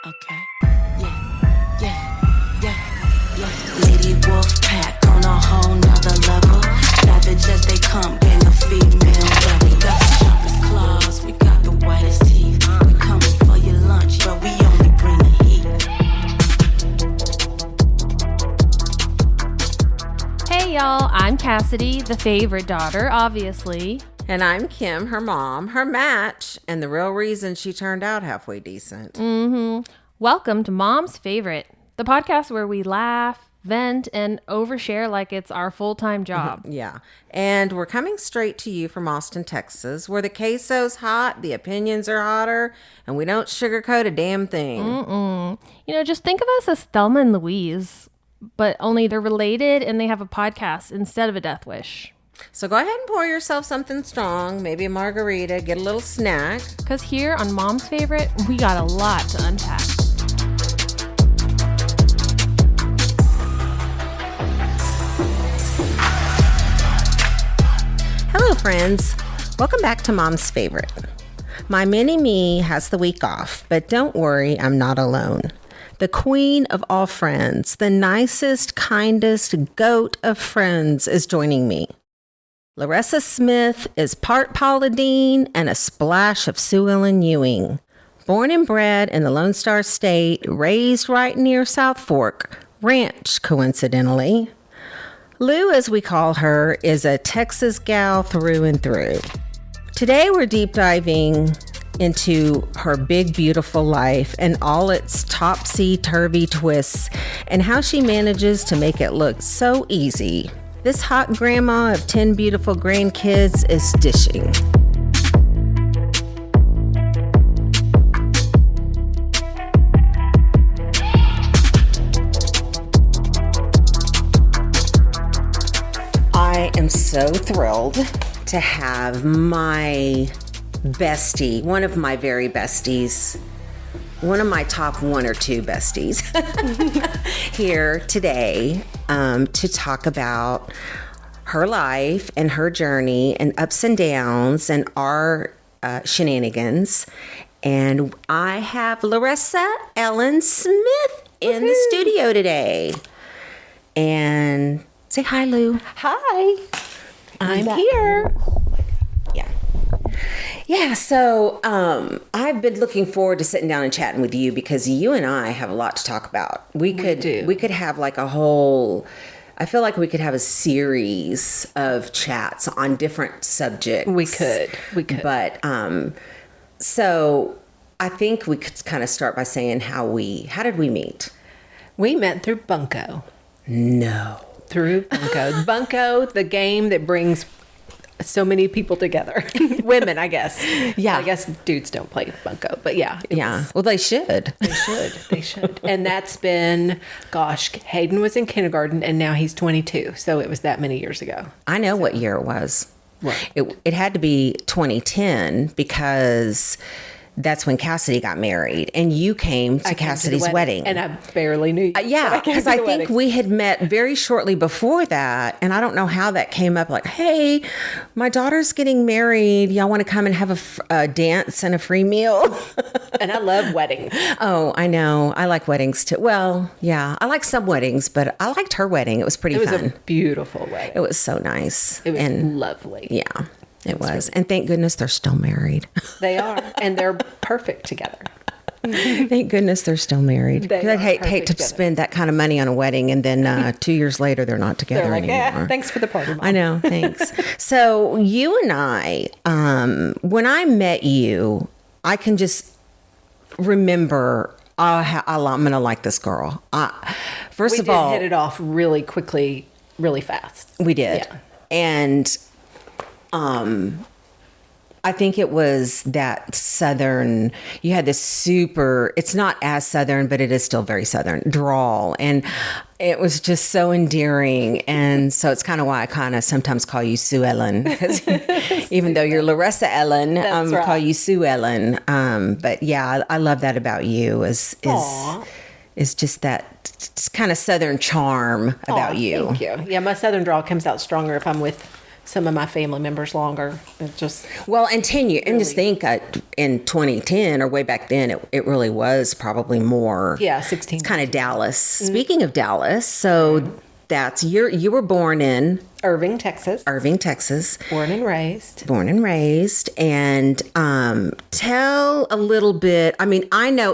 Okay. Yeah. Lady Wolf Pack on a whole nother level. Savage as they come, gang of female rebel. We got the sharpest claws, we got the whitest teeth. We coming for your lunch, but we only bring the heat. Hey y'all, I'm Cassidy, the favorite daughter, obviously. And I'm Kim, her mom, her match, and the real reason she turned out halfway decent. Welcome to Mom's Favorite, the podcast where we laugh, vent, and overshare like it's our full-time job. Yeah. And we're coming straight to you from Austin, Texas, where the queso's hot, the opinions are hotter, and we don't sugarcoat a damn thing. You know, just think of us as Thelma and Louise, but only they're related and they have a podcast instead of a death wish. So go ahead and pour yourself something strong, maybe a margarita, get a little snack. Because here on Mom's Favorite, we got a lot to unpack. Hello, friends. Welcome back to Mom's Favorite. My mini-me has the week off, but don't worry, I'm not alone. The queen of all friends, the nicest, kindest goat of friends is joining me. Luressa Smith is part Paula Deen and a splash of Sue Ellen Ewing. Born and bred in the Lone Star State, raised right near South Fork Ranch, coincidentally. Lou, as we call her, is a Texas gal through and through. Today we're deep diving into her big, beautiful life and all its topsy-turvy twists and how she manages to make it look so easy. This hot grandma of 10 beautiful grandkids is dishing. I am so thrilled to have my bestie, one of my very besties, one of my top one or two besties here today to talk about her life and her journey and ups and downs and our shenanigans. And I have Luressa Ellen Smith in the studio today. And say hi, Lou. Hi. I'm here. Yeah, so I've been looking forward to sitting down and chatting with you because you and I have a lot to talk about. We could have like a whole, I feel like we could have a series of chats on different subjects. We could. But so I think we could kind of start by saying how did we meet? We met through Bunko. No. Through Bunko. Bunko, the game that brings so many people together. Women, I guess. Yeah. I guess dudes don't play Bunko, but yeah. Well, they should. They should. And that's been, gosh, Hayden was in kindergarten and now he's 22. So it was that many years ago. I know what year it was. What? It had to be 2010 because that's when Cassidy got married and you came to Cassidy's wedding. And I barely knew you. Yeah, because I think we had met very shortly before that. And I don't know how that came up. Like, hey, my daughter's getting married. Y'all want to come and have a dance and a free meal? And I love weddings. Oh, I know. I like weddings too. Well, yeah, I like some weddings, but I liked her wedding. It was pretty fun. It was a beautiful wedding. It was so nice. It was lovely. Yeah. It was. And thank goodness they're still married. They are. And they're perfect together. Thank goodness they're still married. Because I'd hate to spend that kind of money on a wedding and then 2 years later they're not together they're like, anymore. Thanks for the party, Mom. I know. Thanks. So you and I, when I met you, I can just remember, I'm going to like this girl. First of all, we did hit it off really quickly, really fast. We did. Yeah. And I think it was that Southern, you had this super, it's not as Southern, but it is still very Southern drawl. And it was just so endearing. And so it's kind of why I kind of sometimes call you Sue Ellen. Even though you're Luressa Ellen, right. Call you Sue Ellen. But yeah, I love that about you is just that kind of Southern charm about you. Thank you. Yeah, my Southern drawl comes out stronger if I'm with some of my family members longer. It just Well, and 10 years, and just think in 2010 or way back then, it really was probably more. Yeah, 16. It's kind of Dallas. Speaking of Dallas, so that's you were born in Irving, Texas. Born and raised. And tell a little bit. I mean, I don't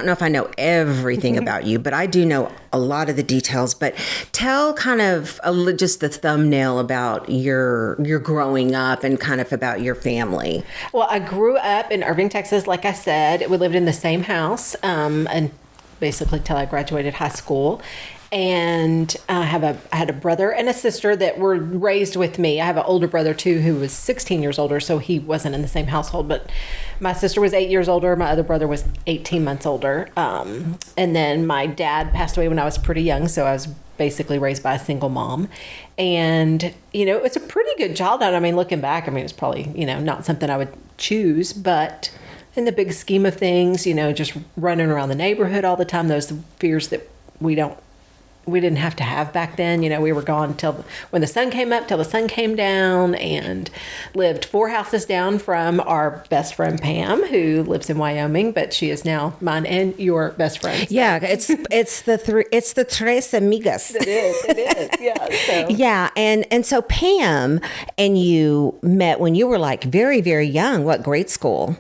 know if I know everything about you, but I do know a lot of the details. But tell kind of just the thumbnail about your growing up and kind of about your family. Well, I grew up in Irving, Texas. Like I said, we lived in the same house and basically till I graduated high school. And I had a brother and a sister that were raised with me. I have an older brother too, who was 16 years older, so he wasn't in the same household. But my sister was 8 years older. My other brother was 18 months older. And then my dad passed away when I was pretty young, so I was basically raised by a single mom. And it's a pretty good childhood. I mean, looking back, it's probably not something I would choose, but in the big scheme of things, just running around the neighborhood all the time, those fears that we didn't have to have back then. We were gone till when the sun came up, till the sun came down, and lived 4 houses down from our best friend Pam, who lives in Wyoming, but she is now mine and your best friend. Yeah, it's the tres amigas. It is. Yeah. So. Yeah, and so Pam and you met when you were like very, very young. What, grade school?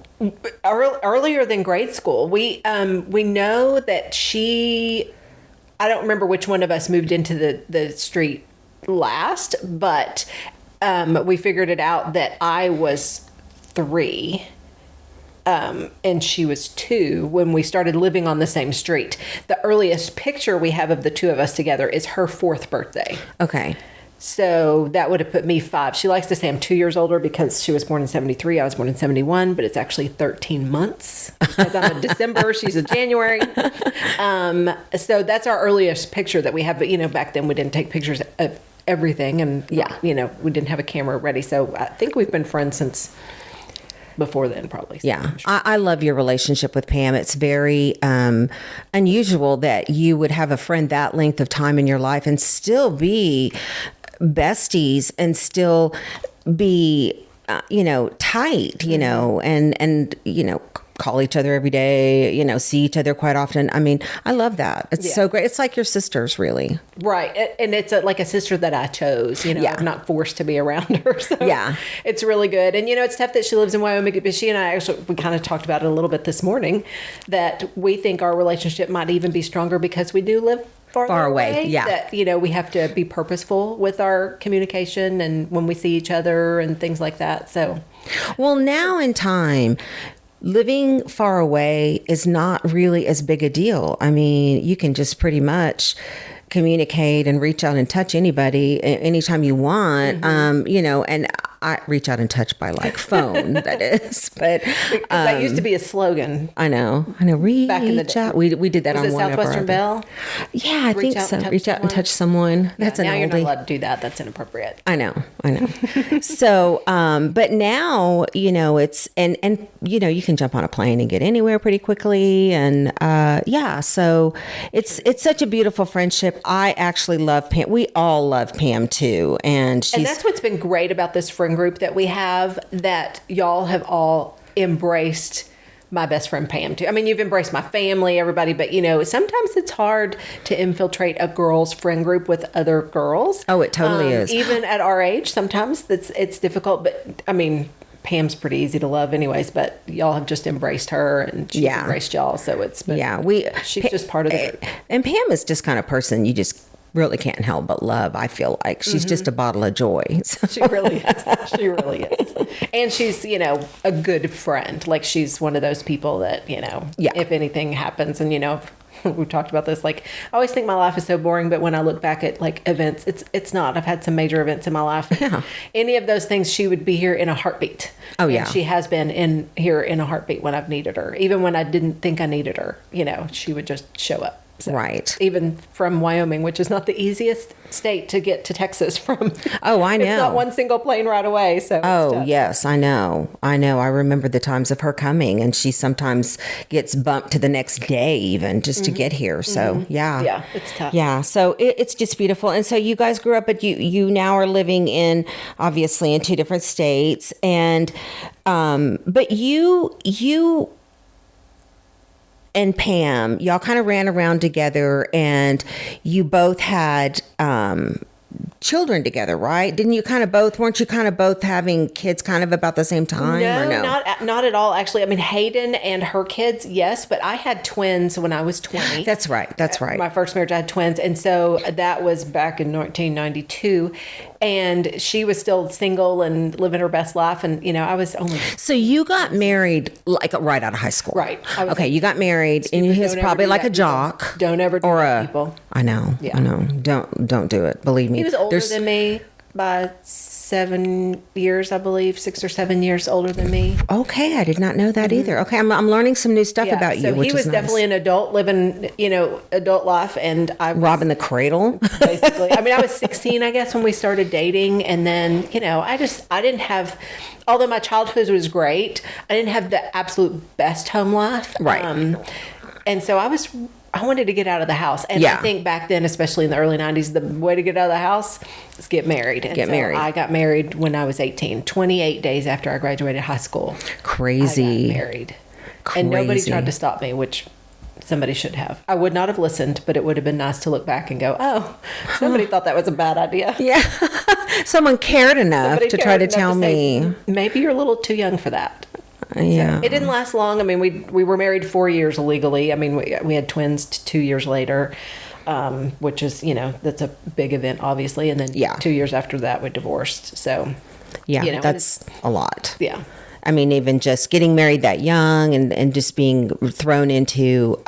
Earlier than grade school. We know that I don't remember which one of us moved into the street last, but we figured it out that I was 3 and she was 2 when we started living on the same street. The earliest picture we have of the two of us together is her 4th birthday. Okay. So that would have put me 5. She likes to say I'm 2 years older because she was born in 73. I was born in 71, but it's actually 13 months. Because I'm a December, she's a January. So that's our earliest picture that we have. But, back then we didn't take pictures of everything. And, we didn't have a camera ready. So I think we've been friends since before then, probably. So yeah. Sure. I love your relationship with Pam. It's very unusual that you would have a friend that length of time in your life and still be besties and still be tight, and call each other every day, see each other quite often. I mean, I love that. It's so great. It's like your sisters, really. Right. And it's like a sister that I chose, I'm not forced to be around her. So yeah, it's really good. And, it's tough that she lives in Wyoming, but she and I we kind of talked about it a little bit this morning, that we think our relationship might even be stronger because we do live far away. Yeah. That, we have to be purposeful with our communication and when we see each other and things like that. So, well, now in time, living far away is not really as big a deal. I mean, you can just pretty much communicate and reach out and touch anybody anytime you want, and I reach out and touch by like phone, that is. But that used to be a slogan. I know. Reach back in the day. out. We did that was on it one Southwestern of Bell? Yeah, I think so. Reach out and touch someone. That's an now oldie. You're not allowed to do that. That's inappropriate. I know. So, but now, it's, and you can jump on a plane and get anywhere pretty quickly. And, so it's such a beautiful friendship. I actually love Pam. We all love Pam too. And that's what's been great about this friend group that we have, that y'all have all embraced my best friend Pam too. I mean, you've embraced my family, everybody, but sometimes it's hard to infiltrate a girl's friend group with other girls. Oh, it totally is. Even at our age, sometimes it's difficult, but I mean, Pam's pretty easy to love anyways, but y'all have just embraced her and she's embraced y'all. So it's been, she's just part of the group. And Pam is just kind of person you just really can't help but love. I feel like she's just a bottle of joy. So. She really is. She really is. And she's, a good friend. Like she's one of those people that, if anything happens and, we've talked about this, like I always think my life is so boring, but when I look back at like events, it's not. I've had some major events in my life. Yeah. Any of those things, she would be here in a heartbeat. Oh yeah. And she has been here in a heartbeat when I've needed her. Even when I didn't think I needed her, she would just show up. So, Right. even from Wyoming, which is not the easiest state to get to Texas from. Oh, I know. It's not one single plane right away. So it's Oh, tough. yes, I know. I remember the times of her coming, and she sometimes gets bumped to the next day even just to get here. So, yeah. Yeah, it's tough. Yeah, so it's just beautiful. And so you guys grew up, but you now are living in, obviously, in 2 different states. And, but you and Pam, y'all kind of ran around together, and you both had children together, right? Weren't you kind of both having kids kind of about the same time? Or no? Not at all. Actually, I mean, Hayden and her kids, yes, but I had twins when I was 20. That's right. My first marriage, I had twins. And so that was back in 1992. And she was still single and living her best life. And, I was only... So you got married like right out of high school. Right. Okay, you got married, and he was Don't probably ever do like a that, jock. people. Don't ever do that, people. I know. Yeah. I know. Don't do it. Believe me. He was older than me by 7 years, I believe, 6 or 7 years older than me. Okay, I did not know that either. Okay, I'm learning some new stuff about you, so which he was is nice. definitely an adult living, adult life, and I was robbing the cradle. basically. I mean, I was 16, I guess, when we started dating, and then I didn't have. Although my childhood was great, I didn't have the absolute best home life. Right. And so I wanted to get out of the house. And Yeah. I think back then, especially in the early 90s, the way to get out of the house is get married. And married. I got married when I was 18, 28 days after I graduated high school. Crazy. I got married. And nobody Crazy. tried to stop me, which somebody should have. I would not have listened, but it would have been nice to look back and go, oh, somebody thought that was a bad idea. Yeah. Someone cared enough Somebody to cared try to enough tell say, me. maybe you're a little too young for that. Yeah. It didn't last long. I mean, we were married 4 years legally. I mean, we had twins 2 years later, which is, that's a big event, obviously. And then 2 years after that, we divorced. So, Yeah, that's a lot. Yeah. I mean, even just getting married that young and just being thrown into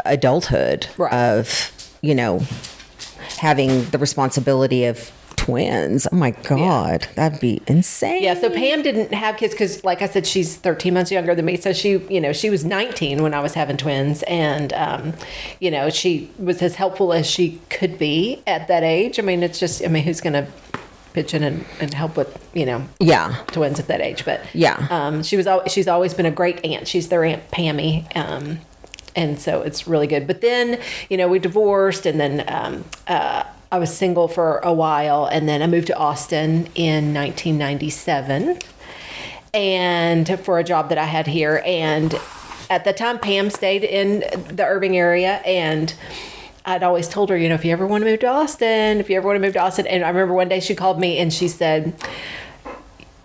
adulthood of, having the responsibility of twins. Oh my God, that'd be insane. Yeah, so Pam didn't have kids because, like I said, she's 13 months younger than me. So she was 19 when I was having twins, and she was as helpful as she could be at that age. I mean, it's just, who's going to pitch in and help with, twins at that age? But she's always been a great aunt. She's their Aunt Pammy. And so it's really good. But then, we divorced, and then I was single for a while, and then I moved to Austin in 1997 and for a job that I had here. And at the time, Pam stayed in the Irving area, and I'd always told her, if you ever want to move to Austin, And I remember one day she called me and she said,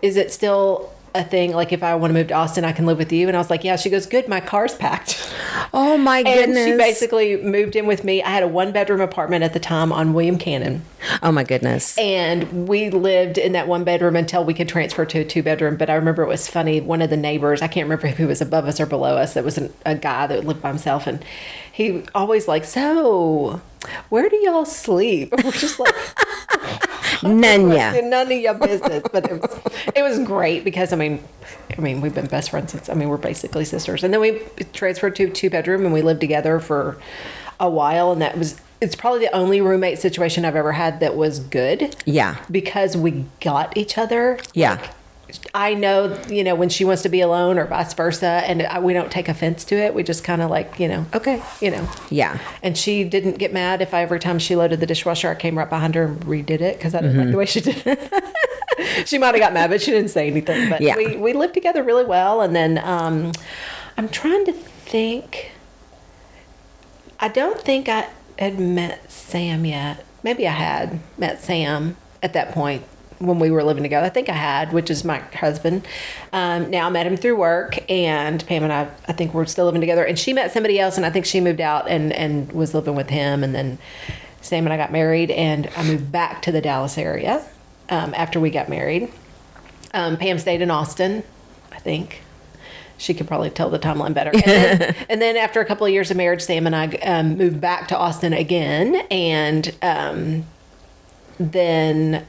is it still a thing, like if I want to move to Austin, I can live with you? And I was like, yeah. She goes, good, my car's packed. Oh my goodness. And she basically moved in with me. I had a 1-bedroom apartment at the time on William Cannon. Oh my goodness. And we lived in that 1-bedroom until we could transfer to a 2-bedroom. But I remember it was funny. One of the neighbors, I can't remember if he was above us or below us. It was a guy that lived by himself. And he always like, so where do y'all sleep? We're just like, none of your business. But it was great because, I mean, we've been best friends since, we're basically sisters. And then we transferred to a 2-bedroom and we lived together for a while. And it's probably the only roommate situation I've ever had that was good. Yeah. Because we got each other. Yeah. Like, I know, when she wants to be alone or vice versa, and we don't take offense to it. We just kind of like, okay, Yeah. And she didn't get mad if every time she loaded the dishwasher, I came right behind her and redid it because I didn't like the way she did it. She might have got mad, but she didn't say anything. But we lived together really well. And then I'm trying to think. I don't think I had met Sam yet. Maybe I had met Sam at that point when we were living together. I think I had, which is my husband. Now I met him through work, and Pam and I think we're still living together. And she met somebody else, and I think she moved out and was living with him. And then Sam and I got married, and I moved back to the Dallas area after we got married. Pam stayed in Austin, I think. She could probably tell the timeline better. And then after a couple of years of marriage, Sam and I moved back to Austin again. And then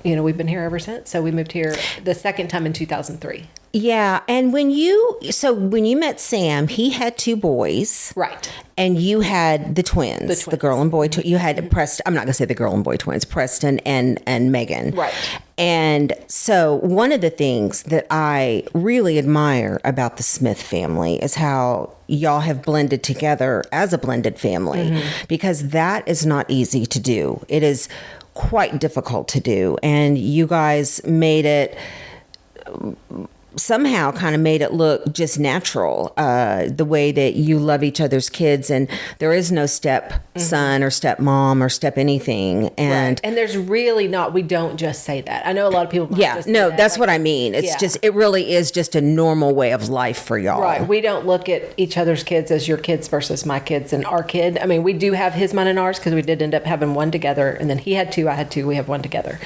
we've been here ever since. So we moved here the second time in 2003. Yeah. And when you met Sam, he had 2 boys. Right. And you had the twins. The girl and boy. You had Preston. I'm not going to say the girl and boy twins, Preston and Megan. Right. And so one of the things that I really admire about the Smith family is how y'all have blended together as a blended family, because that is not easy to do. It is quite difficult to do. And you guys made it somehow kind of made it look just natural, the way that you love each other's kids, and there is no step son or step mom or step anything. And right. And there's really not, we don't just say that. I know a lot of people might just say that, that's what I mean. It's just, it really is just a normal way of life for y'all. Right. We don't look at each other's kids as your kids versus my kids and our kid. I mean, we do have his, mine, and ours, because we did end up having one together, and then he had 2, I had 2, we have one together.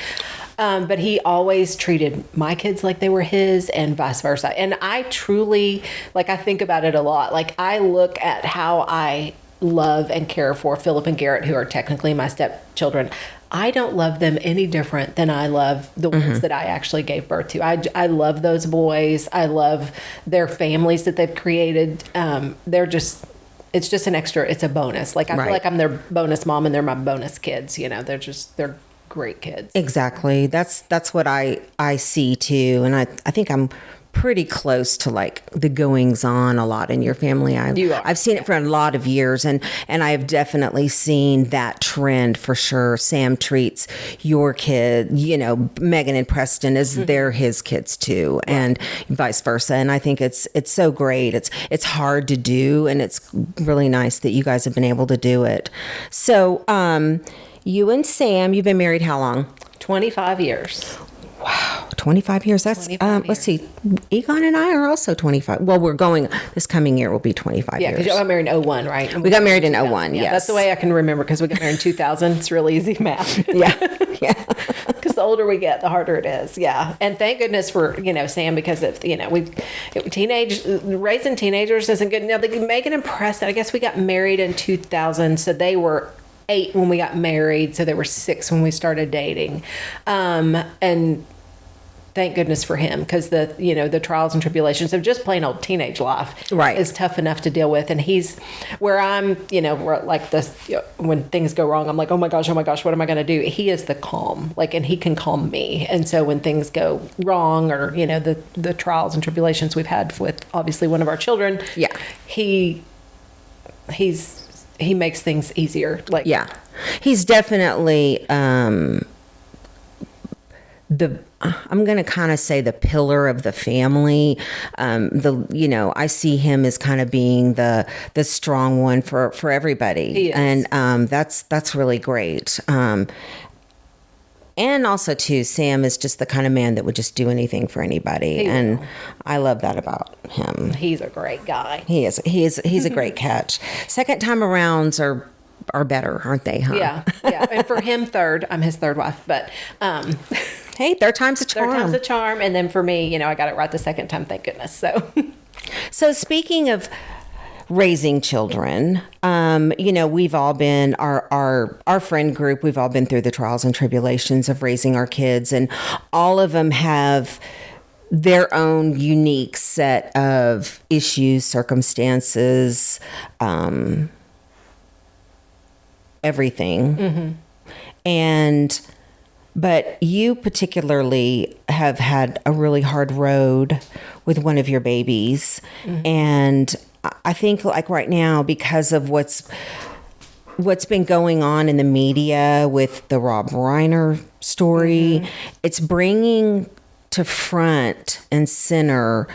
But he always treated my kids like they were his, and vice versa. And I truly, I think about it a lot. I look at how I love and care for Philip and Garrett, who are technically my stepchildren. I don't love them any different than I love the ones that I actually gave birth to. I love those boys. I love their families that they've created. It's just an extra, it's a bonus. I feel like I'm their bonus mom and they're my bonus kids. They're great kids. Exactly. That's what I see too. And I think I'm pretty close to the goings on a lot in your family. I've seen it for a lot of years, and I have definitely seen that trend for sure. Sam treats your kid, Megan and Preston, as they're his kids too, and vice versa. And I think it's so great. It's hard to do, and it's really nice that you guys have been able to do it. So, you and Sam, you've been married how long? 25 years. Wow, 25 years. That's 25 let's see. Egon and I are also 25. Well, we're going this coming year will be 25 Yeah, years. because you got married in 01, right? And we got married in 01. Yes, that's the way I can remember, because we got married in 2000. It's really easy math. Yeah. Because the older we get, the harder it is. Yeah, and thank goodness for Sam, because raising teenagers isn't good. Now Megan and Preston, I guess we got married in 2000, so they were 8 when we got married, so they were 6 when we started dating, and thank goodness for him, because the trials and tribulations of just plain old teenage life is tough enough to deal with. And he's where I'm, where like this, when things go wrong, I'm like, oh my gosh, what am I going to do? He is the calm, and he can calm me. And so when things go wrong, or the trials and tribulations we've had with obviously one of our children, he makes things easier. He's definitely I'm going to kind of say the pillar of the family. I see him as kind of being the strong one for everybody. He is. And that's really great. And also too, Sam is just the kind of man that would just do anything for anybody. And I love that about him. He's a great guy. He is. He's a great catch. Second time arounds are better, aren't they? Huh? Yeah. And for him, third. I'm his third wife, but hey, third time's a charm. Third time's a charm. And then for me, I got it right the second time, thank goodness. So speaking of raising children, we've all been our friend group. We've all been through the trials and tribulations of raising our kids, and all of them have their own unique set of issues, circumstances, everything. But you particularly have had a really hard road with one of your babies. And I think right now, because of what's been going on in the media with the Rob Reiner story, it's bringing to front and center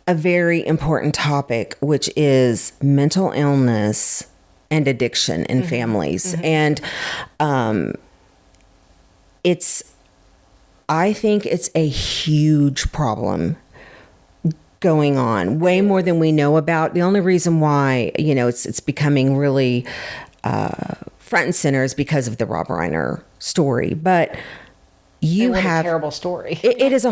a very important topic, which is mental illness and addiction in families. And I think it's a huge problem going on, way more than we know about. The only reason why, it's becoming really front and center is because of the Rob Reiner story. But you have a terrible story. It is a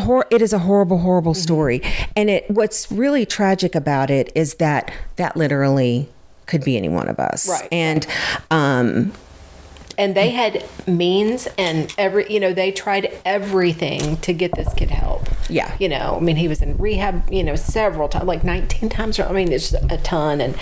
horrible story. And what's really tragic about it is that literally could be any one of us. Right. And And they had means and they tried everything to get this kid help. Yeah. I mean, he was in rehab, several times, like 19 times. I mean, it's a ton. And,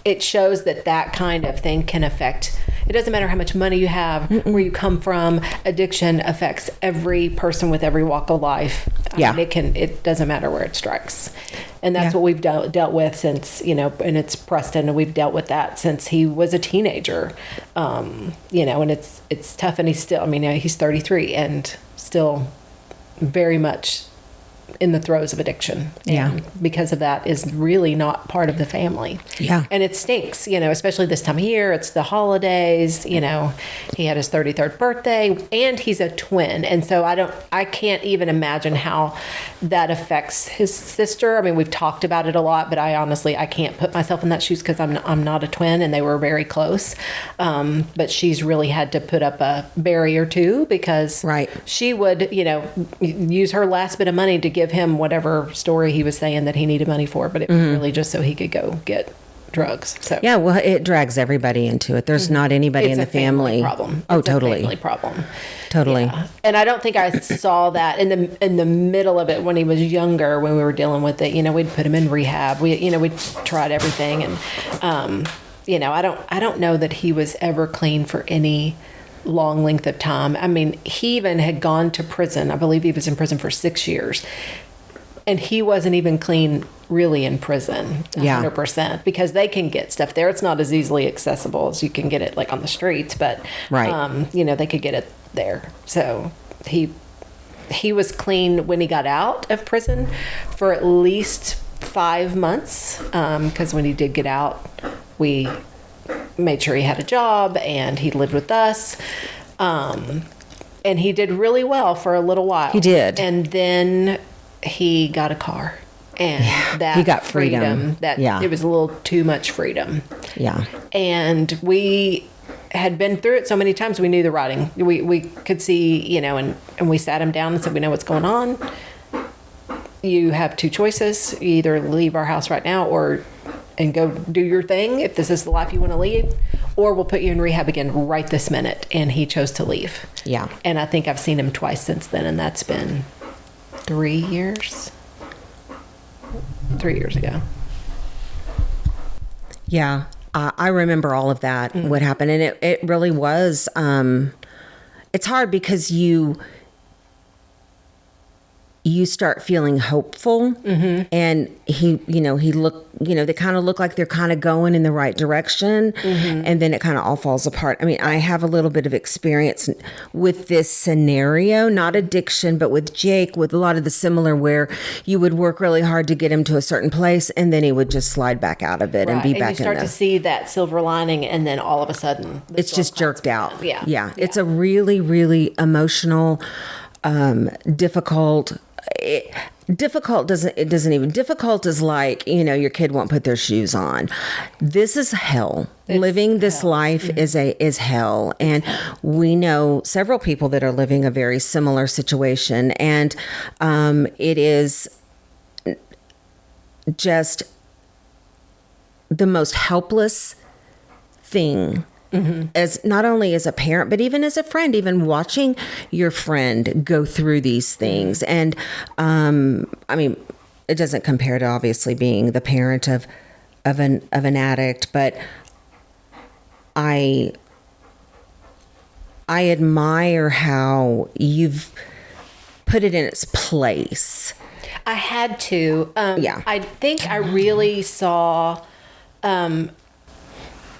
it shows that kind of thing can affect, it doesn't matter how much money you have, where you come from. Addiction affects every person with every walk of life. Yeah. I mean, it doesn't matter where it strikes. And that's what we've dealt with since, and it's Preston, and we've dealt with that since he was a teenager. And it's tough. And he's still, he's 33 and still very much in the throes of addiction. And because of that is really not part of the family. Yeah. And it stinks, especially this time of year. It's the holidays, he had his 33rd birthday and he's a twin. And so I can't even imagine how that affects his sister. I mean, we've talked about it a lot, but I can't put myself in that shoes because I'm not a twin and they were very close. But she's really had to put up a barrier too, because she would, use her last bit of money to give him whatever story he was saying that he needed money for, but it was really just so he could go get drugs. So yeah, well, it drags everybody into it. There's not anybody in the family problem. Oh, it's totally. A family problem. Totally. Yeah. And I don't think I saw that in the middle of it when he was younger, when we were dealing with it. We'd put him in rehab. We tried everything, and I don't know that he was ever clean for any long length of time. I mean, he even had gone to prison. I believe he was in prison for 6 years. And he wasn't even clean really in prison, 100%, because they can get stuff there. It's not as easily accessible as you can get it like on the streets, but they could get it there. So he was clean when he got out of prison for at least 5 months, because when he did get out, we made sure he had a job and he lived with us. And he did really well for a little while. He did. And then he got a car, and he got freedom. It was a little too much freedom. Yeah. And we had been through it so many times, we knew the writing. We could see, and we sat him down and said, we know what's going on. You have two choices. You either leave our house right now and go do your thing if this is the life you want to lead, or we'll put you in rehab again right this minute. And he chose to leave. Yeah. And I think I've seen him twice since then, and that's been 3 years. 3 years ago. Yeah. I remember all of that, what happened. And it really was, it's hard because you start feeling hopeful, and they kind of look like they're kind of going in the right direction, and then it kind of all falls apart. I mean, I have a little bit of experience with this scenario, not addiction, but with Jake, with a lot of the similar, where you would work really hard to get him to a certain place, and then he would just slide back out of it and be back in the... And you start to see that silver lining, and then all of a sudden... It's just jerked out. Yeah. It's a really, really emotional, difficult... difficult is like, your kid won't put their shoes on. This is hell. Living this life is hell. And we know several people that are living a very similar situation. And it is just the most helpless thing. As not only as a parent, but even as a friend, even watching your friend go through these things. And it doesn't compare to obviously being the parent of an addict, but I admire how you've put it in its place. I had to. I think I really saw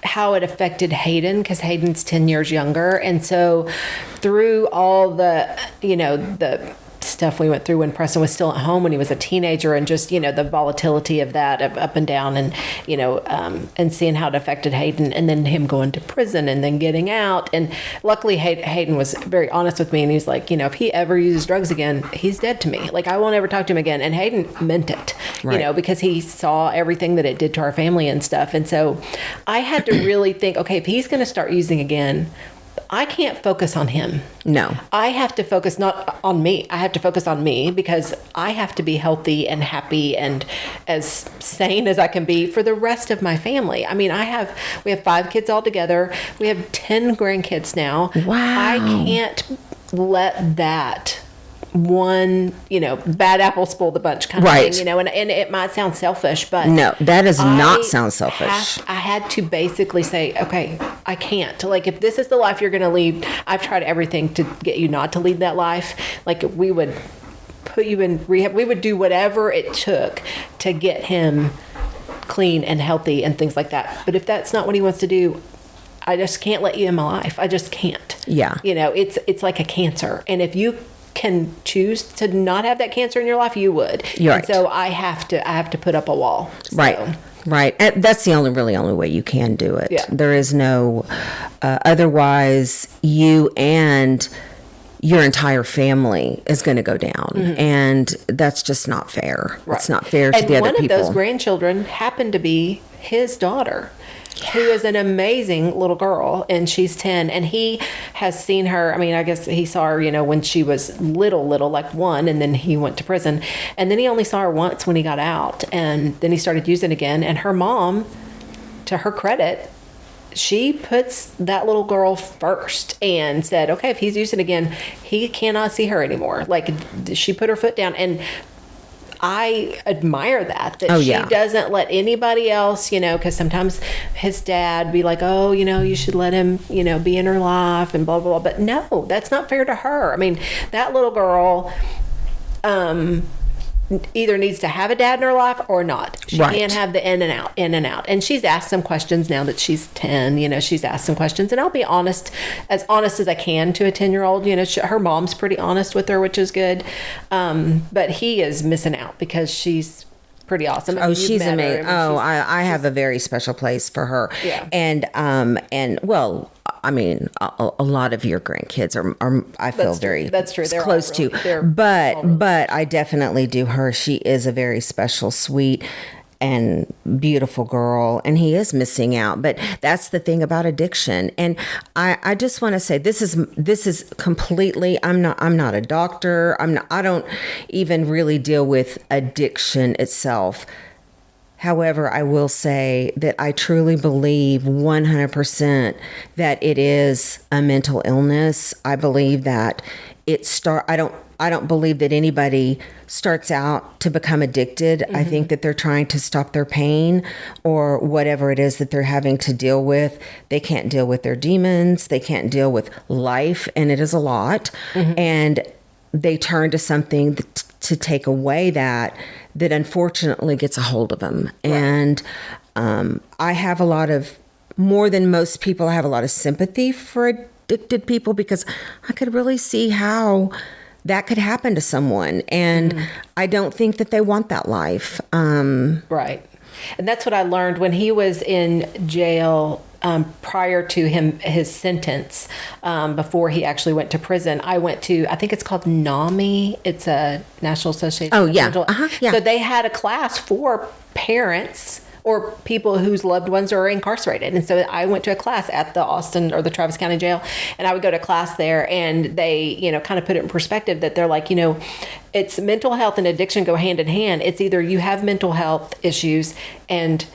how it affected Hayden, because Hayden's 10 years younger. And so through all the, the stuff we went through when Preston was still at home when he was a teenager, and just, the volatility of that, of up and down, and, and seeing how it affected Hayden, and then him going to prison and then getting out. And luckily Hayden was very honest with me, and he's like, if he ever uses drugs again, he's dead to me. Like, I won't ever talk to him again. And Hayden meant it, because he saw everything that it did to our family and stuff. And so I had to really think, okay, if he's going to start using again, I can't focus on him. No. I have to focus not on me. I have to focus on me because I have to be healthy and happy and as sane as I can be for the rest of my family. I mean, we have 5 kids all together. We have 10 grandkids now. Wow. I can't let that one, bad apple spoil the bunch kind of thing, and it might sound selfish, but no, that does not sound selfish. I had to basically say, okay, I can't. Like, if this is the life you're going to lead, I've tried everything to get you not to lead that life. Like, we would put you in rehab. We would do whatever it took to get him clean and healthy and things like that. But if that's not what he wants to do, I just can't let you in my life. I just can't. Yeah. It's like a cancer. And if you can choose to not have that cancer in your life, you would. You're and right. so I have to put up a wall. So. Right. And that's the only way you can do it. Yeah. There is no, otherwise you and your entire family is going to go down. Mm-hmm. And that's just not fair. Right. It's not fair to the other people. And one of those grandchildren happened to be his daughter. Yeah. Who is an amazing little girl, and she's 10, and he has seen her. I mean, I guess he saw her, when she was little, like 1, and then he went to prison, and then he only saw her once when he got out, and then he started using again. And her mom, to her credit, she puts that little girl first and said, okay, if he's using again, he cannot see her anymore. Like, she put her foot down, and I admire that she doesn't let anybody else, because sometimes his dad be like, oh, you should let him, be in her life and blah, blah, blah. But no, that's not fair to her. I mean, that little girl, either needs to have a dad in her life or not. She can't have the in and out. And she's asked some questions now that she's 10, she's asked some questions, and I'll be honest as I can to a 10-year-old. Her mom's pretty honest with her, which is good. But he is missing out because she's pretty awesome. Oh, she's amazing. I have a very special place for her. Yeah. And well, I mean, a lot of your grandkids are I feel that's true. They're close to, but I definitely do her. She is a very special, sweet, and beautiful girl, and he is missing out. But that's the thing about addiction. And I just want to say this is completely, I'm not a doctor. I don't even really deal with addiction itself. However, I will say that I truly believe 100% that it is a mental illness. I believe that I don't believe that anybody starts out to become addicted. Mm-hmm. I think that they're trying to stop their pain or whatever it is that they're having to deal with. They can't deal with their demons. They can't deal with life, and it is a lot. Mm-hmm. And they turn to something to take away that unfortunately gets a hold of them. Right. And I have more than most people, I have a lot of sympathy for addicted people because I could really see how that could happen to someone. And I don't think that they want that life. Right. And that's what I learned when he was in jail prior to his sentence, before he actually went to prison. I went to, I think it's called NAMI. It's a National Association. Oh, yeah. Yeah. So they had a class for parents or people whose loved ones are incarcerated. And so I went to a class at the Austin or the Travis County Jail, and I would go to class there, and they, kind of put it in perspective that they're like, it's mental health and addiction go hand in hand. It's either you have mental health issues and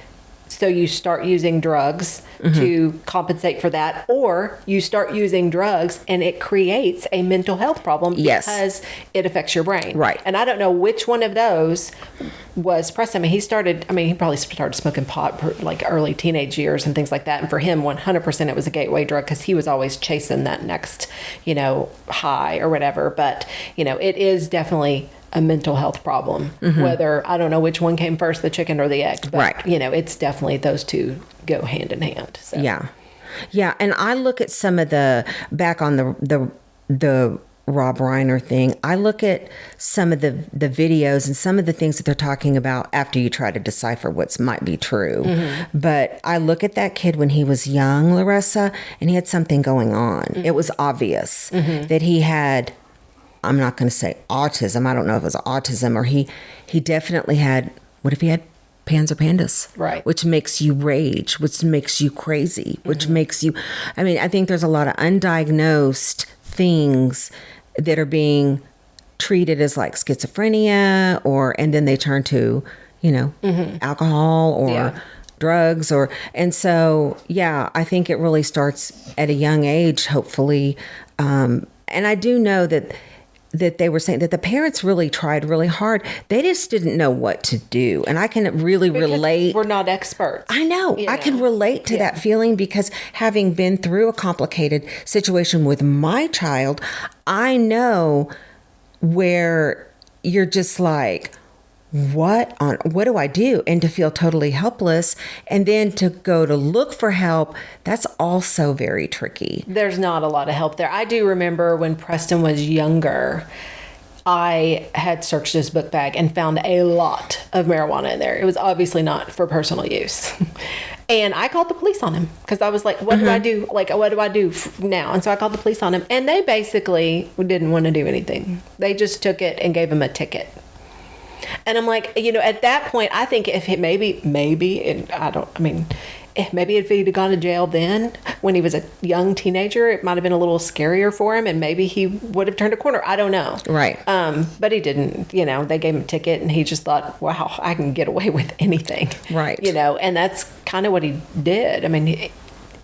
so you start using drugs to compensate for that, or you start using drugs and it creates a mental health problem because it affects your brain. Right. And I don't know which one of those was Preston. He probably started smoking pot like early teenage years and things like that. And for him, 100% it was a gateway drug because he was always chasing that next, high or whatever. But, it is definitely a mental health problem, whether, I don't know which one came first, the chicken or the egg, but it's definitely those two go hand in hand. So. Yeah. And I look at some of back on the Rob Reiner thing, I look at some of the videos and some of the things that they're talking about after you try to decipher what might be true. Mm-hmm. But I look at that kid when he was young, Luressa, and he had something going on. Mm-hmm. It was obvious that he had, I'm not going to say autism. I don't know if it was autism or he definitely had, what if he had pans are pandas. Right. Which makes you rage, which makes you crazy, which makes you, I mean, I think there's a lot of undiagnosed things that are being treated as like schizophrenia and then they turn to, alcohol or drugs and so, I think it really starts at a young age, hopefully. And I do know that they were saying that the parents really tried really hard. They just didn't know what to do. And I can really relate. We're not experts. I know. I can relate to that feeling because having been through a complicated situation with my child, I know where you're just like, what do I do? And to feel totally helpless and then to go to look for help, that's also very tricky. There's not a lot of help there. I do remember when Preston was younger, I had searched his book bag and found a lot of marijuana in there. It was obviously not for personal use. And I called the police on him because I was like, what do I do? Like, what do I do now? And so I called the police on him and they basically didn't want to do anything. They just took it and gave him a ticket. And I'm like, at that point, I think if it maybe if he'd gone to jail then when he was a young teenager, it might have been a little scarier for him and maybe he would have turned a corner. I don't know. Right. But he didn't, they gave him a ticket and he just thought, wow, I can get away with anything. Right. And that's kind of what he did. I mean,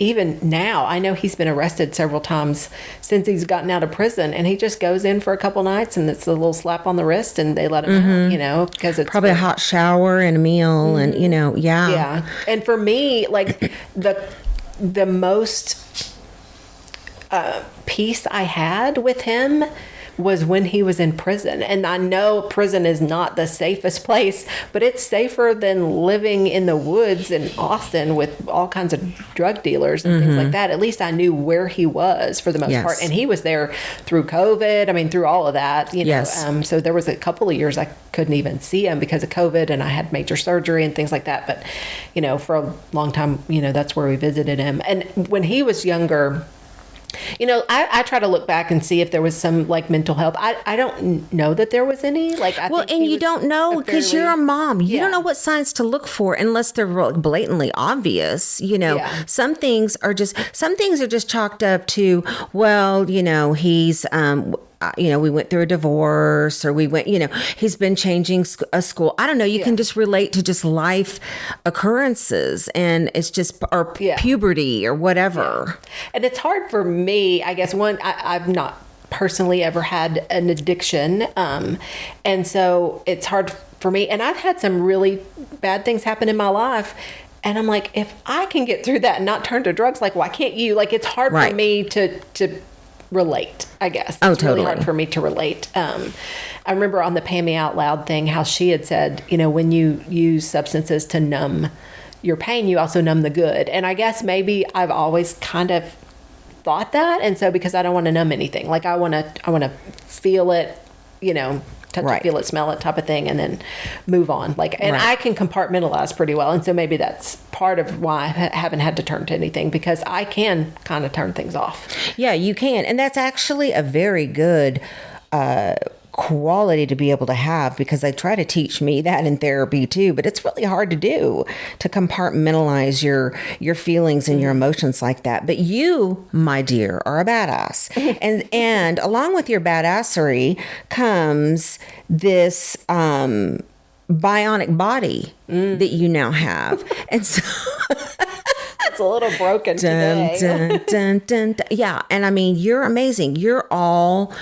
even now, I know he's been arrested several times since he's gotten out of prison, and he just goes in for a couple nights, and it's a little slap on the wrist, and they let him out, because it's probably a hot shower and a meal, and yeah. And for me, like the most peace I had with him was when he was in prison. And I know prison is not the safest place, but it's safer than living in the woods in Austin with all kinds of drug dealers and things like that. At least I knew where he was for the most part. And he was there through COVID. I mean, through all of that, so there was a couple of years I couldn't even see him because of COVID and I had major surgery and things like that. But, for a long time, that's where we visited him. And when he was younger, I try to look back and see if there was some like mental health. I don't know that there was any. And you don't know because you're a mom. You don't know what signs to look for unless they're blatantly obvious. Some things are just chalked up to, he's we went through a divorce or he's been changing a school. I don't know. You can just relate to just life occurrences and it's just, or puberty or whatever. Yeah. And it's hard for me, I guess, I've not personally ever had an addiction. And so it's hard for me. And I've had some really bad things happen in my life. And I'm like, if I can get through that and not turn to drugs, like, why can't you? Like, it's hard for me to relate, I guess. It's really hard for me to relate. I remember on the Pay Me Out Loud thing, how she had said, when you use substances to numb your pain, you also numb the good. And I guess maybe I've always kind of thought that. And so because I don't want to numb anything, like I want to feel it, touch it, feel it, smell it type of thing, and then move on. I can compartmentalize pretty well. And so maybe that's part of why I haven't had to turn to anything, because I can kind of turn things off. Yeah, you can. And that's actually a very good quality to be able to have, because they try to teach me that in therapy too, but it's really hard to do, to compartmentalize your feelings and your emotions like that. But you, my dear, are a badass. and along with your badassery comes this bionic body that you now have. And so it's a little broken today. Dun, dun, dun, dun. Yeah, and I mean, you're amazing. You're all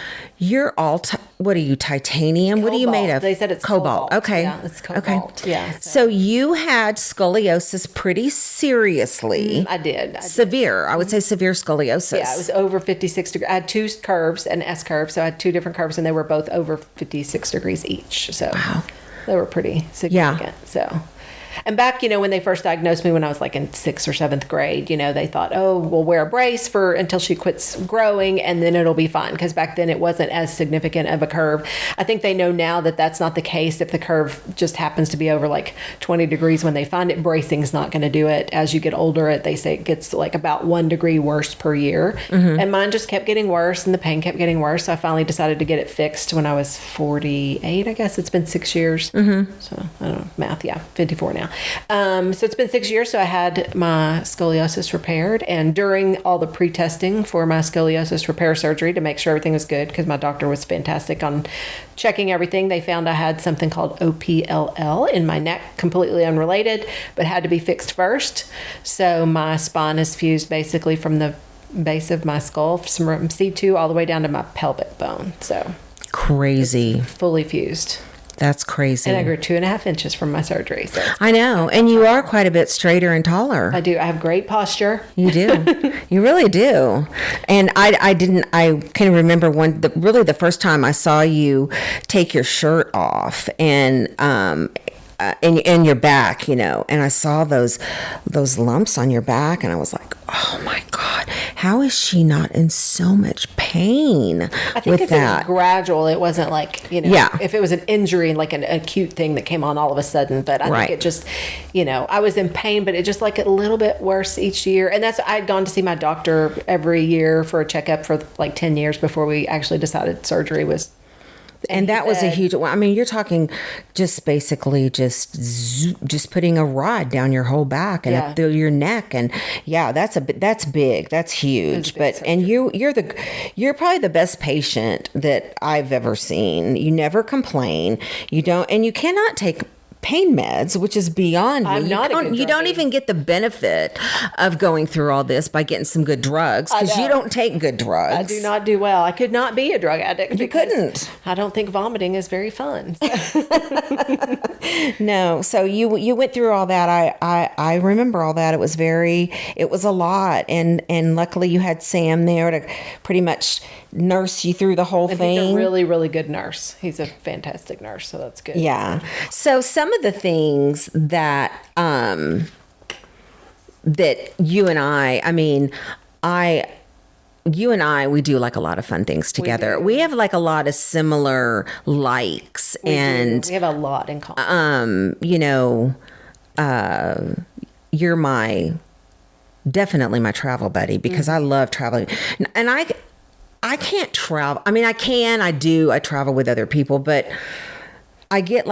what are you, titanium? Cobalt. What are you made of? They said it's cobalt. Okay. Yeah, it's cobalt. Okay. Yeah. So you had scoliosis pretty seriously. I did. Severe. I would say severe scoliosis. Yeah, it was over 56 degrees. I had two curves, an S curve, so I had two different curves, and they were both over 56 degrees each. So they were pretty significant. Yeah. So. And back, when they first diagnosed me when I was like in 6th or 7th grade, they thought, oh, we'll wear a brace until she quits growing and then it'll be fine. Because back then it wasn't as significant of a curve. I think they know now that that's not the case. If the curve just happens to be over like 20 degrees when they find it, bracing's not going to do it. As you get older, they say it gets like about 1 degree worse per year. Mm-hmm. And mine just kept getting worse and the pain kept getting worse. So I finally decided to get it fixed when I was 48, I guess. It's been 6 years. Mm-hmm. So I don't know, math, 54 now. Yeah. So it's been 6 years. So I had my scoliosis repaired, and during all the pre-testing for my scoliosis repair surgery to make sure everything was good, because my doctor was fantastic on checking everything, they found I had something called OPLL in my neck, completely unrelated, but had to be fixed first. So my spine is fused basically from the base of my skull, from C2 all the way down to my pelvic bone. So crazy. Fully fused. That's crazy. And I grew 2.5 inches from my surgery. So I know. And you are quite a bit straighter and taller. I do. I have great posture. You do. You really do. And I can remember the first time I saw you take your shirt off and your back, and I saw those lumps on your back, and I was like, oh my God, how is she not in so much pain I think with if that? it was gradual, it wasn't like, if it was an injury, like an acute thing that came on all of a sudden, but I think it just, I was in pain, but it just like a little bit worse each year. And I'd gone to see my doctor every year for a checkup for like 10 years before we actually decided surgery was. And that was a huge, I mean, you're talking just basically just putting a rod down your whole back and up through your neck. And that's big. That's huge. You're probably the best patient that I've ever seen. You never complain. You don't, and you cannot take pain meds, which is beyond me. You don't even get the benefit of going through all this by getting some good drugs, because you don't take good drugs. I do not do well. I could not be a drug addict. You couldn't. I don't think vomiting is very fun. No. So you went through all that. I remember all that. It was a lot. And luckily you had Sam there to pretty much nurse you through the whole thing. He's a really, really good nurse. He's a fantastic nurse. So that's good. Yeah. So some of the things that that you and I, we do like a lot of fun things together. We have like a lot of similar likes, We have a lot in common. You're definitely my travel buddy, because I love traveling, and I can't travel. I mean, I travel with other people, but I get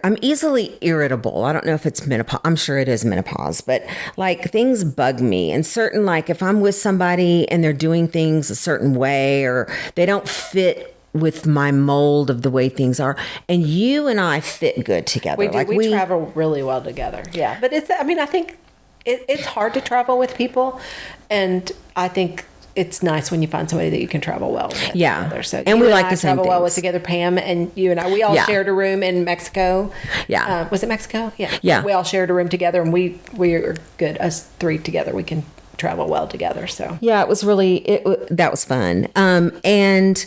I'm easily irritable. I don't know if it's menopause. I'm sure it is menopause, but like things bug me. And certain, like if I'm with somebody and they're doing things a certain way, or they don't fit with my mold of the way things are, and you and I fit good together. We do. We travel really well together. Yeah. But I think it's hard to travel with people. And I think it's nice when you find somebody that you can travel well with. Yeah. Together. So and we like the same travel things. well with together, Pam, and you and I. We all shared a room in Mexico. Yeah. Was it Mexico? Yeah. Yeah. We all shared a room together, and we are good. Us three together, we can travel well together. So yeah, it was that was fun. And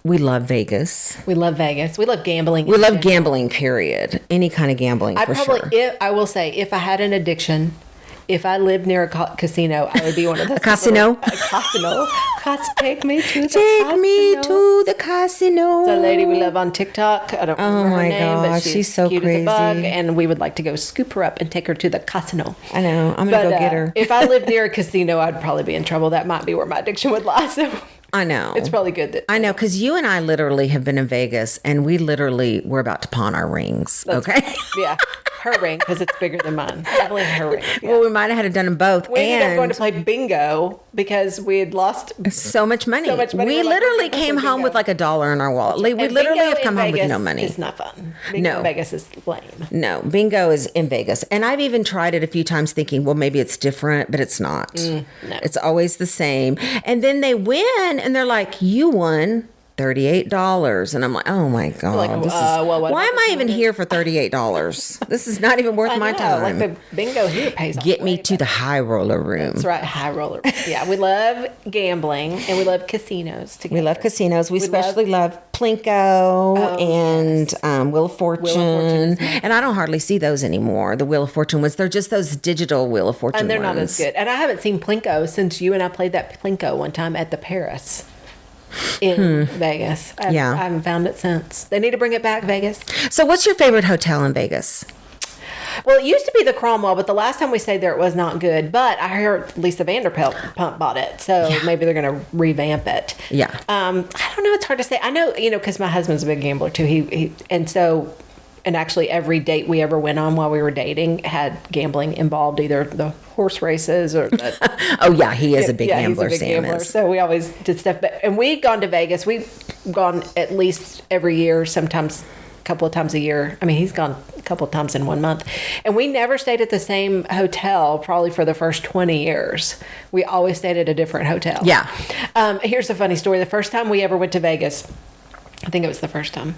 we love Vegas. We love Vegas. We love gambling. We love gambling, period. Any kind of gambling, sure. I will say, if I had an addiction, if I lived near a casino, I would be one of those. A casino? A casino. Take me to the Take me to the casino. It's a lady we love on TikTok. I don't remember her name, but she's so cute crazy. as a bug, and we would like to go scoop her up and take her to the casino. I know. I'm going to go get her. If I lived near a casino, I'd probably be in trouble. That might be where my addiction would lie. So I know. it's probably good that I know, because you and I literally have been in Vegas, and we literally were about to pawn our rings. Okay. Yeah. Her ring, because it's bigger than mine. Definitely her ring. Yeah. Well, we might have had done them both. We ended up going to play bingo because we had lost so much money. We We're literally like, came home with like $1 in our wallet. We and literally bingo have come in home with Vegas no money. It's not fun. Bingo in Vegas is lame. No, bingo is in Vegas. And I've even tried it a few times thinking, well, maybe it's different, but it's not. No. It's always the same. And then they win, and they're like, you won $38. And I'm like, oh my God. Like, why am I even here for $38? This is not even worth my time. Like the bingo here pays off. Get me to the high roller room. That's right, high roller. Yeah, we love gambling, and we love casinos together. We love casinos. We especially love Plinko and Wheel of Fortune. And I don't hardly see those anymore. The Wheel of Fortune ones. They're just those digital Wheel of Fortune and they're ones. not as good. And I haven't seen Plinko since you and I played that Plinko one time at the Paris in Vegas. I haven't found it since. They need to bring it back, Vegas. So what's your favorite hotel in Vegas? Well, it used to be the Cromwell, but the last time we stayed there, it was not good. But I heard Lisa Vanderpump bought it, so maybe they're going to revamp it. Yeah. I don't know. It's hard to say. I know, because my husband's a big gambler too. He and so and actually every date we ever went on while we were dating had gambling involved, either the horse races or the... Oh, yeah, he is a big yeah, gambler, he's a big Sam gambler. is. So we always did stuff. And we'd gone to Vegas. We've gone at least every year, sometimes a couple of times a year. I mean, he's gone a couple of times in 1 month. And we never stayed at the same hotel probably for the first 20 years. We always stayed at a different hotel. Yeah. Here's a funny story. The first time we ever went to Vegas, I think it was the first time.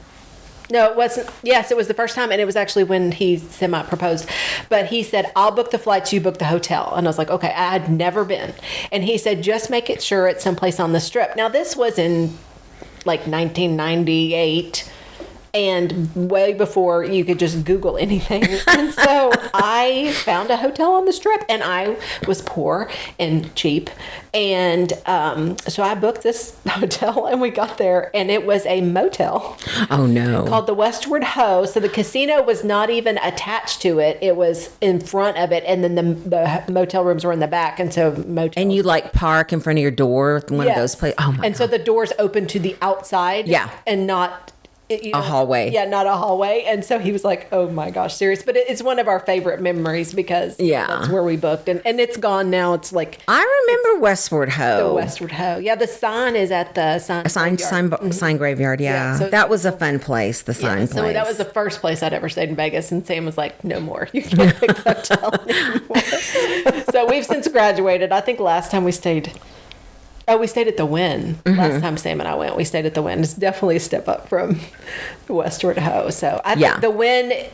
No, it wasn't. Yes, it was the first time, and it was actually when he semi-proposed. But he said, I'll book the flights, you book the hotel. And I was like, okay, I had never been. And he said, just make it sure it's someplace on the Strip. Now, this was in, like, 1998, and way before you could just Google anything. And so I found a hotel on the Strip, and I was poor and cheap. And so I booked this hotel, and we got there, and it was a motel. Oh, no. Called the Westward Ho. So the casino was not even attached to it. It was in front of it, and then the motel rooms were in the back. And so motel. And you like park in front of your door, one of Yes. those places. Oh, my And God. so the doors open to the outside. Yeah. And not... A hallway. Yeah, not a hallway. And so he was like, oh my gosh, serious. But it's one of our favorite memories because that's where we booked. And it's gone now. It's like... I remember Westward Ho. The Westward Ho. Yeah, the sign is at the sign graveyard. Sign graveyard, yeah. Yeah, so- that was a fun place, the sign place. So that was the first place I'd ever stayed in Vegas, and Sam was like, no more. You can't pick the hotel anymore. So we've since graduated. I think last time we stayed... Oh, we stayed at the Wynn. Last time Sam and I went, we stayed at the Wynn. It's definitely a step up from the Westward Ho. So I think the Wynn,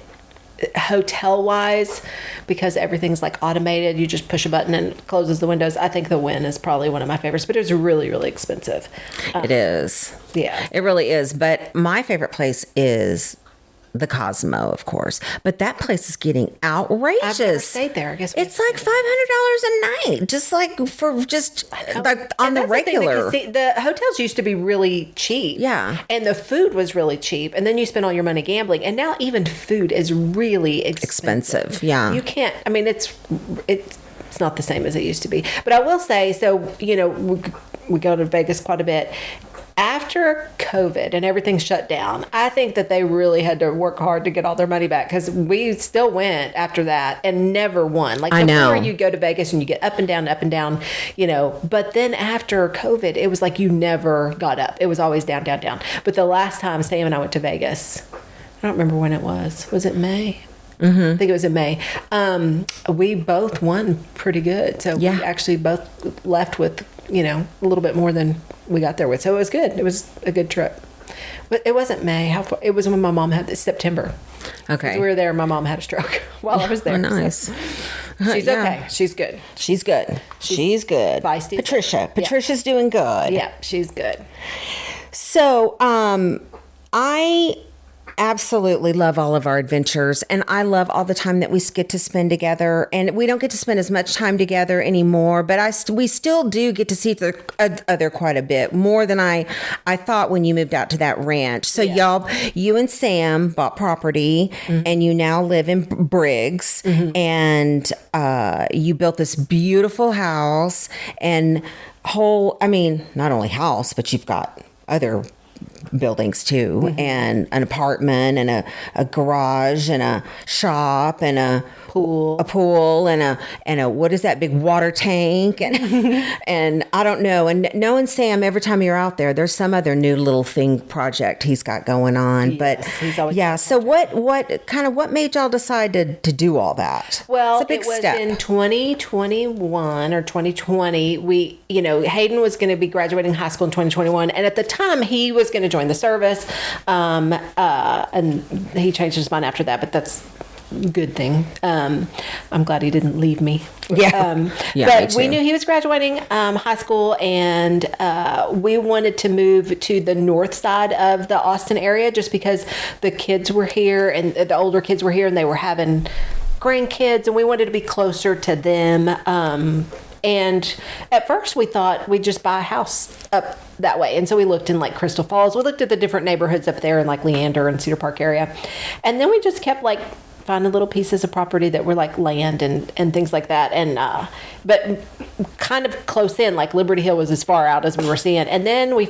hotel-wise, because everything's like automated, you just push a button and it closes the windows. I think the Wynn is probably one of my favorites, but it was really, really expensive. It is. Yeah. It really is. But my favorite place is the Cosmo, of course. But that place is getting outrageous. I've never stayed there. I guess it's like $500 a night, just like for just like on the regular. The hotels used to be really cheap. Yeah. And the food was really cheap. And then you spend all your money gambling. And now even food is really expensive. Yeah. You can't, I mean, it's not the same as it used to be. But I will say, so, you know, we go to Vegas quite a bit. After COVID and everything shut down, I think that they really had to work hard to get all their money back, because we still went after that and never won. Like before, you go to Vegas and you get up and down, you know. But then after COVID, it was like you never got up. It was always down, down, down. But the last time Sam and I went to Vegas, I don't remember when it was. Was it May? I think it was in May. We both won pretty good. So we actually both left with, you know, a little bit more than we got there with. So it was good. It was a good trip. But it wasn't May. How far? It was when my mom had this September. Okay. We were there. My mom had a stroke while I was there. Oh, nice. So she's okay. She's good. She's good. She's good. Feisty. Patricia's doing good. Yeah, she's good. So, I absolutely love all of our adventures, and I love all the time that we get to spend together. And we don't get to spend as much time together anymore, but we still do get to see each other quite a bit, more than I thought when you moved out to that ranch. So you and Sam bought property, and you now live in Briggs, and you built this beautiful house and not only house, but you've got other buildings too, and an apartment and a garage and a shop and a pool and a what is that big water tank and I don't know, and knowing Sam, every time you're out there there's some other new little project he's got going on. But he's always so what made y'all decide to do all that? Well, it's a big it was step. in 2021 or 2020. We, you know, Hayden was going to be graduating high school in 2021, and at the time he was going to join the service, and he changed his mind after that, but that's a good thing. I'm glad he didn't leave me. But we knew he was graduating high school, and we wanted to move to the north side of the Austin area just because the kids were here, and the older kids were here, and they were having grandkids, and we wanted to be closer to them. And at first we thought we'd just buy a house up that way. And so we looked in like Crystal Falls. We looked at the different neighborhoods up there in like Leander and Cedar Park area. And then we just kept like finding little pieces of property that were like land and things like that. And, but kind of close in, like Liberty Hill was as far out as we were seeing. And then we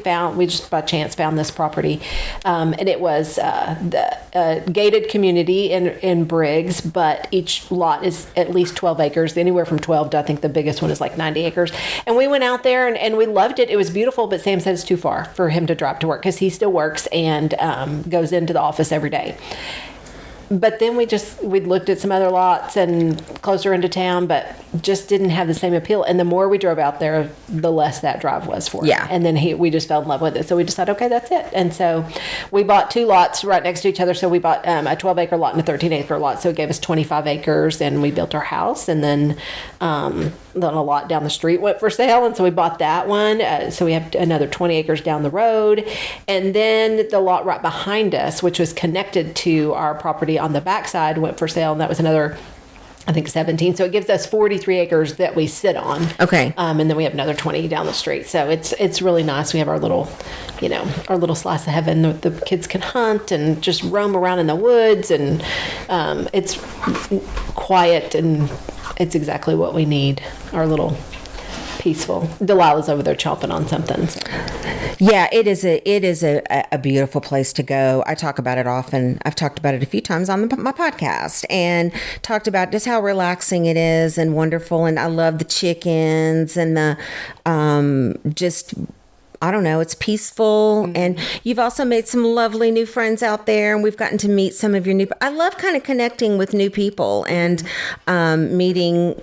just by chance found this property. And it was the gated community in Briggs, but each lot is at least 12 acres, anywhere from 12 to I think the biggest one is like 90 acres. And we went out there and we loved it. It was beautiful, but Sam said it's too far for him to drive to work because he still works and goes into the office every day. But then we'd looked at some other lots and closer into town, but just didn't have the same appeal. And the more we drove out there, the less that drive was for him. And then we just fell in love with it. So we decided, okay, that's it. And so we bought 2 lots right next to each other. So we bought a 12-acre lot and a 13-acre lot. So it gave us 25 acres, and we built our house. And then a lot down the street went for sale, and so we bought that one. So we have another 20 acres down the road. And then the lot right behind us, which was connected to our property on the backside, went for sale, and that was another, I think, 17. So it gives us 43 acres that we sit on. Okay. And then we have another 20 down the street. So it's really nice. We have our little, our little slice of heaven. The kids can hunt and just roam around in the woods, and it's quiet, and it's exactly what we need. Our little peaceful. Delilah's over there chomping on something. So. Yeah, it is a beautiful place to go. I talk about it often. I've talked about it a few times on my podcast and talked about just how relaxing it is and wonderful. And I love the chickens and the I don't know, it's peaceful. Mm-hmm. And you've also made some lovely new friends out there, and we've gotten to meet some of your I love kind of connecting with new people and meeting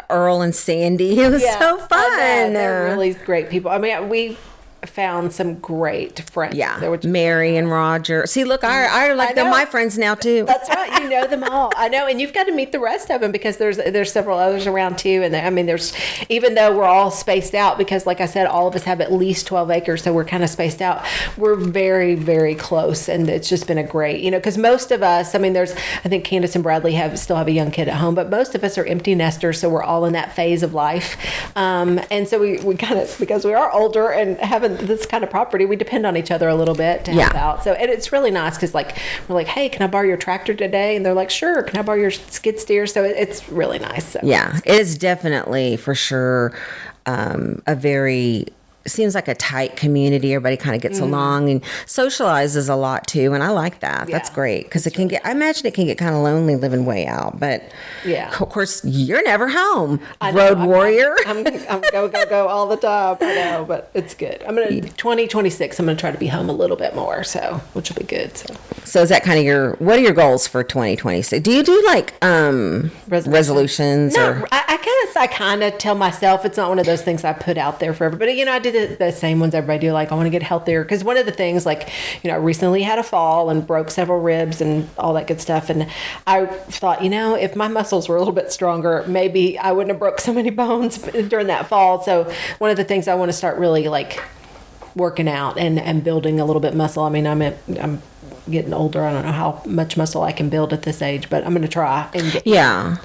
Earl and Sandy. It was so fun. They're really great people. I mean, we found some great friends. Yeah, Mary and Roger. See, look, I like them. My friends now too. That's right. You know them all. I know, and you've got to meet the rest of them because there's several others around too. And there's, even though we're all spaced out, because like I said, all of us have at least 12 acres, so we're kind of spaced out. We're very, very close, and it's just been a great, because most of us, I think Candace and Bradley still have a young kid at home, but most of us are empty nesters, so we're all in that phase of life. And so we kind of, because we are older and haven't this kind of property, we depend on each other a little bit to help out. So, and it's really nice because we're like, hey, can I borrow your tractor today? And they're like, sure. Can I borrow your skid steer? So it's really nice. So. Yeah, it is definitely for sure seems like a tight community. Everybody kind of gets along and socializes a lot too. And I like that. That's great. Because I imagine it can get kind of lonely living way out. But of course, you're never home. Road warrior. I'm go all the time. I know, but it's good. 2026, I'm going to try to be home a little bit more. So, which will be good. So is that kind of what are your goals for 2026? Do you do like resolutions? No, I kind of tell myself, it's not one of those things I put out there for everybody. I did the same ones everybody do. Like, I want to get healthier. Because one of the things, I recently had a fall and broke several ribs and all that good stuff. And I thought, if my muscles were a little bit stronger, maybe I wouldn't have broke so many bones during that fall. So one of the things I want to start really working out and building a little bit muscle. I'm getting older. I don't know how much muscle I can build at this age, but I'm going to try and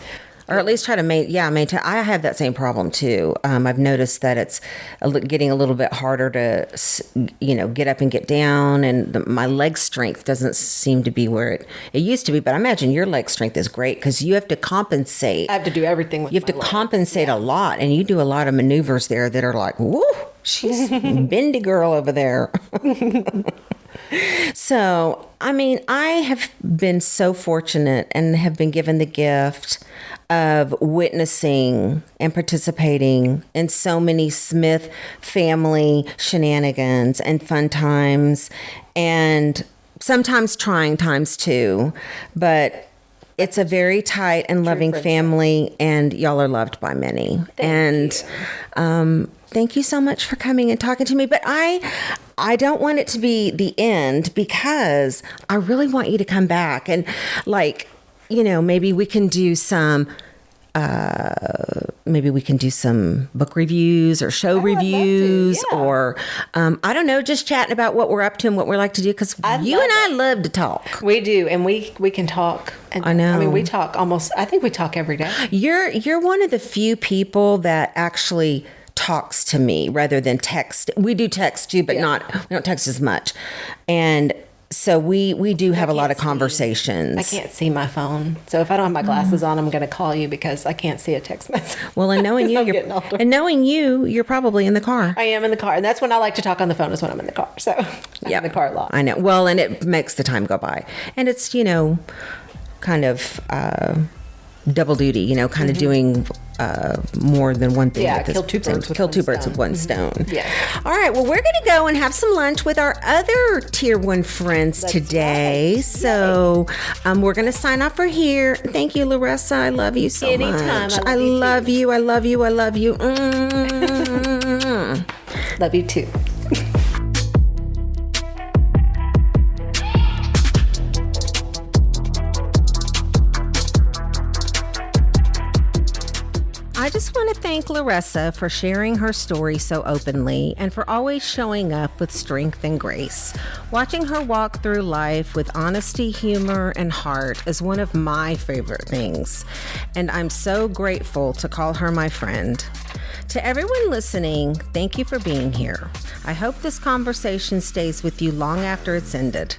or at least try to maintain. I have that same problem too. I've noticed that it's getting a little bit harder to, get up and get down, and my leg strength doesn't seem to be where it used to be. But I imagine your leg strength is great because you have to compensate. I have to do everything with You have to compensate a lot, and you do a lot of maneuvers there that are like, woo, she's bendy girl over there. So, I have been so fortunate and have been given the gift of witnessing and participating in so many Smith family shenanigans and fun times, and sometimes trying times too, but it's a very tight and loving family, and y'all are loved by many. Thank you so much for coming and talking to me. But I don't want it to be the end, because I really want you to come back and maybe we can do some book reviews or show reviews or I don't know, just chatting about what we're up to and what we like to do, because you and I love to talk. We do, and we can talk. And I know. we talk I think we talk every day. You're one of the few people that actually talks to me rather than text. We do text too, but we don't text as much. And So we do have a lot of can't see. conversations. I can't see my phone. So if I don't have my glasses on, I'm going to call you because I can't see a text message. Well, and knowing you, I'm getting older. you're probably in the car. I am in the car. And that's when I like to talk on the phone is when I'm in the car. So I'm in the car a lot. I know. Well, and it makes the time go by. And it's, kind of double duty, kind of doing more than one thing. Yeah, at this kill two same- birds with kill one two birds stone. with one stone. Yes. All right. Well, we're going to go and have some lunch with our other Tier 1 friends today. right. So we're going to sign off for here. Thank you, Luressa. I love you so Anytime. much. I love you I love you. I love you. Love you too. I just want to thank Luressa for sharing her story so openly and for always showing up with strength and grace. Watching her walk through life with honesty, humor, and heart is one of my favorite things, and I'm so grateful to call her my friend. To everyone listening, thank you for being here. I hope this conversation stays with you long after it's ended.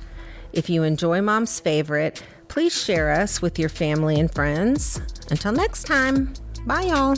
If you enjoy Mom's Favorite, please share us with your family and friends. Until next time. Bye, y'all.